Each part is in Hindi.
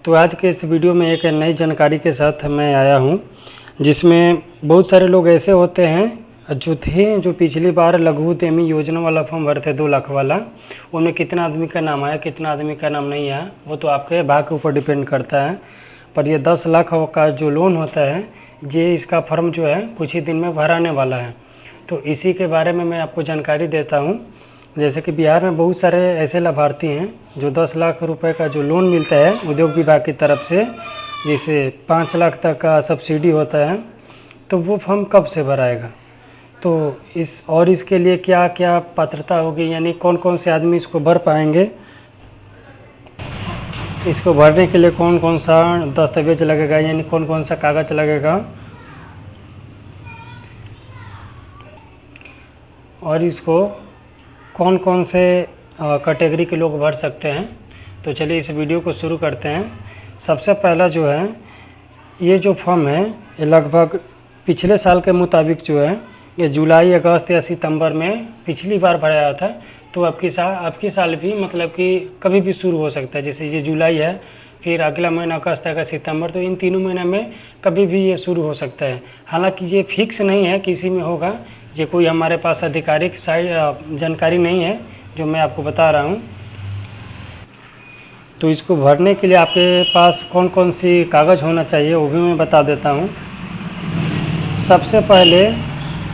तो आज के इस वीडियो में एक नई जानकारी के साथ मैं आया हूं, जिसमें बहुत सारे लोग ऐसे होते हैं जो पिछली बार लघु उद्यमी योजना वाला फॉर्म भरे थे 2 लाख वाला। उनमें कितना आदमी का नाम आया, कितना आदमी का नाम नहीं आया, वो तो आपके भाग्य के ऊपर डिपेंड करता है। पर ये 10 लाख का जो लोन होता है, ये इसका फॉर्म जो है कुछ ही दिन में भराने वाला है। तो इसी के बारे में मैं आपको जानकारी देता हूँ। जैसे कि बिहार में बहुत सारे ऐसे लाभार्थी हैं जो 10 लाख रुपए का जो लोन मिलता है उद्योग विभाग की तरफ से, जिसे 5 लाख तक का सब्सिडी होता है, तो वो फॉर्म कब से भराएगा, तो इसके लिए क्या क्या पात्रता होगी, यानी कौन कौन से आदमी इसको भर पाएंगे, इसको भरने के लिए कौन कौन सा दस्तावेज लगेगा, यानी कौन कौन सा कागज़ लगेगा, और इसको कौन कौन से कैटेगरी के लोग भर सकते हैं। तो चलिए इस वीडियो को शुरू करते हैं। सबसे पहला जो है, ये जो फॉर्म है ये लगभग पिछले साल के मुताबिक जो है ये जुलाई, अगस्त या सितंबर में पिछली बार भराया था। तो आपकी साल भी मतलब कि कभी भी शुरू हो सकता है। जैसे ये जुलाई है, फिर अगला महीना अगस्त है, सितंबर, तो इन तीनों महीने में कभी भी ये शुरू हो सकता है। हालांकि ये फिक्स नहीं है किसी में होगा, ये कोई हमारे पास आधिकारिक जानकारी नहीं है जो मैं आपको बता रहा हूँ। तो इसको भरने के लिए आपके पास कौन कौन सी कागज़ होना चाहिए वो भी मैं बता देता हूँ। सबसे पहले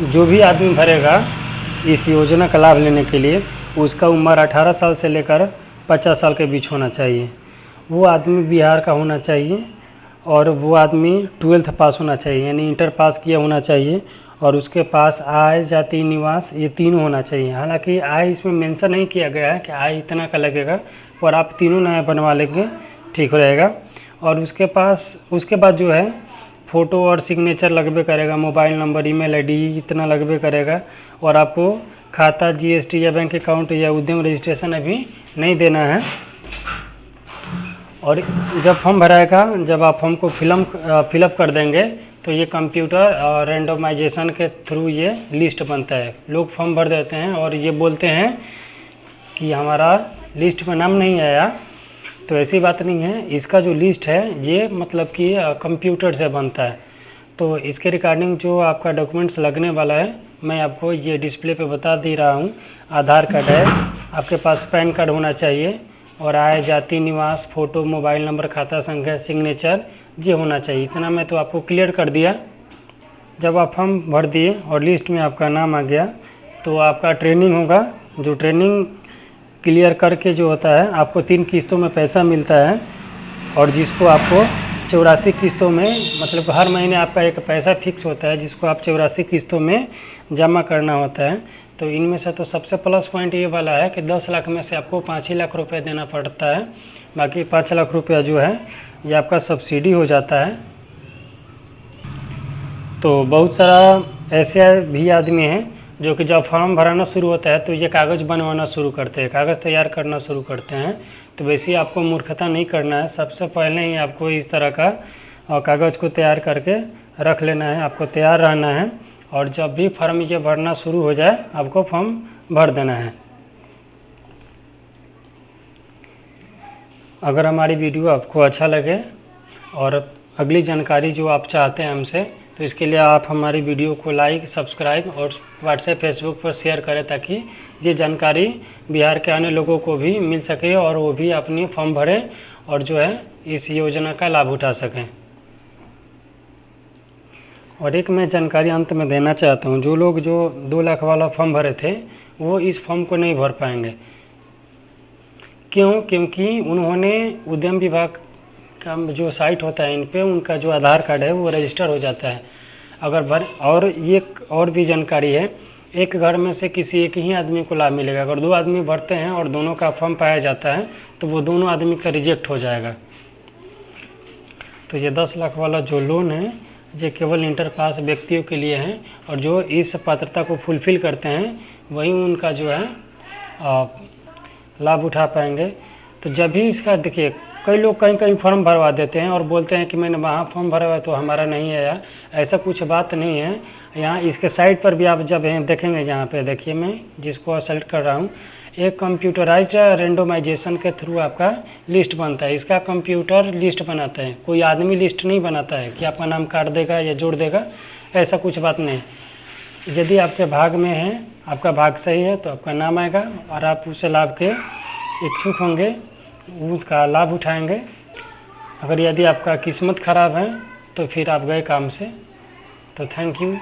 जो भी आदमी भरेगा इस योजना का लाभ लेने के लिए, उसका उम्र 18 साल से लेकर 50 साल के बीच होना चाहिए। वो आदमी बिहार का होना चाहिए और वो आदमी 12th पास होना चाहिए, यानी इंटर पास किया होना चाहिए, और उसके पास आय, जाति, निवास ये तीनों होना चाहिए। हालांकि आय इसमें मेंशन नहीं किया गया है कि आय इतना का लगेगा, और आप तीनों नया बनवा लेंगे ठीक रहेगा। और उसके बाद जो है फ़ोटो और सिग्नेचर लगबे करेगा, मोबाइल नंबर, ईमेल आईडी इतना लगबे करेगा, और आपको खाता, जीएसटी या बैंक अकाउंट या उद्यम रजिस्ट्रेशन अभी नहीं देना है। और जब फॉर्म भराएगा, जब आप फॉर्म को फिलअप कर देंगे तो ये कंप्यूटर और रैंडमाइजेशन के थ्रू ये लिस्ट बनता है। लोग फॉर्म भर देते हैं और ये बोलते हैं कि हमारा लिस्ट में नाम नहीं आया, तो ऐसी बात नहीं है। इसका जो लिस्ट है ये मतलब कि कंप्यूटर से बनता है। तो इसके रिगार्डिंग जो आपका डॉक्यूमेंट्स लगने वाला है मैं आपको ये डिस्प्ले पे बता दे रहा हूँ। आधार कार्ड है, आपके पास पैन कार्ड होना चाहिए, और आय, जाति, निवास, फ़ोटो, मोबाइल नंबर, खाता संख्या, सिग्नेचर ये होना चाहिए। इतना मैं तो आपको क्लियर कर दिया। जब आप फॉर्म भर दिए और लिस्ट में आपका नाम आ गया, तो आपका ट्रेनिंग होगा। जो ट्रेनिंग क्लियर करके जो होता है, आपको 3 किस्तों में पैसा मिलता है, और जिसको आपको 84 किस्तों में, मतलब हर महीने आपका एक पैसा फिक्स होता है जिसको आप 84 किस्तों में जमा करना होता है। तो इनमें से तो सबसे प्लस पॉइंट ये वाला है कि 10 लाख में से आपको 5 ही लाख रुपए देना पड़ता है, बाकी 5 लाख रुपया जो है ये आपका सब्सिडी हो जाता है। तो बहुत सारा ऐसे भी आदमी हैं जो कि जब फॉर्म भराना शुरू होता है तो ये कागज़ बनवाना शुरू करते हैं, कागज़ तैयार करना शुरू करते हैं। तो वैसे ही आपको मूर्खता नहीं करना है, सबसे पहले ही आपको इस तरह का कागज़ को तैयार करके रख लेना है, आपको तैयार रहना है, और जब भी फॉर्म ये भरना शुरू हो जाए आपको फॉर्म भर देना है। अगर हमारी वीडियो आपको अच्छा लगे और अगली जानकारी जो आप चाहते हैं हमसे, तो इसके लिए आप हमारी वीडियो को लाइक, सब्सक्राइब और व्हाट्सएप, फेसबुक पर शेयर करें, ताकि ये जानकारी बिहार के अन्य लोगों को भी मिल सके और वो भी अपनी फॉर्म भरें और जो है इस योजना का लाभ उठा सकें। और एक मैं जानकारी अंत में देना चाहता हूँ, जो लोग जो 2 लाख वाला फॉर्म भरे थे वो इस फॉर्म को नहीं भर पाएंगे। क्यों? क्योंकि उन्होंने उद्यम विभाग का जो साइट होता है इन पे उनका जो आधार कार्ड है वो रजिस्टर हो जाता है। और ये और भी जानकारी है, एक घर में से किसी एक ही आदमी को लाभ मिलेगा। अगर 2 आदमी भरते हैं और दोनों का फॉर्म पाया जाता है तो वो दोनों आदमी का रिजेक्ट हो जाएगा। तो ये 10 लाख वाला जो लोन है ये केवल इंटर पास व्यक्तियों के लिए है, और जो इस पात्रता को फुलफ़िल करते हैं वही उनका जो है लाभ उठा पाएंगे। तो जब भी इसका देखिए, कई लोग कहीं फॉर्म भरवा देते हैं और बोलते हैं कि मैंने वहाँ फॉर्म भरा हुआ तो हमारा नहीं आया। ऐसा कुछ बात नहीं है। यहाँ इसके साइड पर भी आप जब देखेंगे, यहाँ पे देखिए, मैं जिसको सेलेक्ट कर रहा हूँ, एक कंप्यूटराइज्ड रेंडोमाइजेशन के थ्रू आपका लिस्ट बनता है। इसका कंप्यूटर लिस्ट बनाता है, कोई आदमी लिस्ट नहीं बनाता है कि आपका नाम काट देगा या जोड़ देगा, ऐसा कुछ बात नहीं। यदि आपके भाग में है, आपका भाग सही है तो आपका नाम आएगा और आप उस लाभ के इच्छुक होंगे, उसका लाभ उठाएंगे। अगर यदि आपका किस्मत ख़राब है तो फिर आप गए काम से। तो थैंक यू।